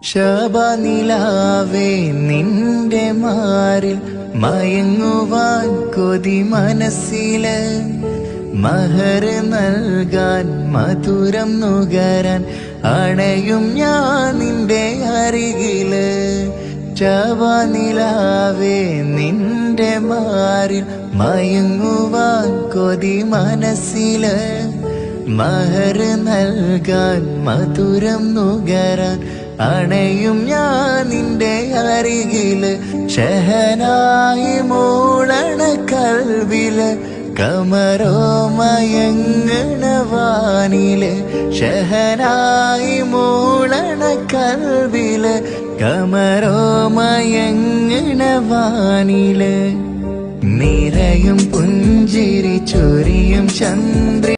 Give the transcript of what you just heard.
ശബനിലാവേ നിന്റെ മാറിൽ മയങ്ങുവാൻ കൊതി മനസ്സില്, മഹർ നൽകാൻ മധുരം നുകരാൻ അണയും ഞാൻ നിന്റെ അരികില്. ശബനിലാവേ നിന്റെ മാറിൽ മയങ്ങുവാൻ കൊതി മനസ്സില്, മഹർ നൽകാൻ മധുരം നുകരാൻ അണയും ഞാൻ നിന്റെ അരികില്. ഷഹനായി മൂളണ കൽവില്, കമറോ മയങ്ങണ വാനില്. ഷഹനായി മൂളണ കൽവില്, കമറോ മയങ്ങണ വാനില്. നിറയും പുഞ്ചിരി ചൊരിയും ചന്ദ്ര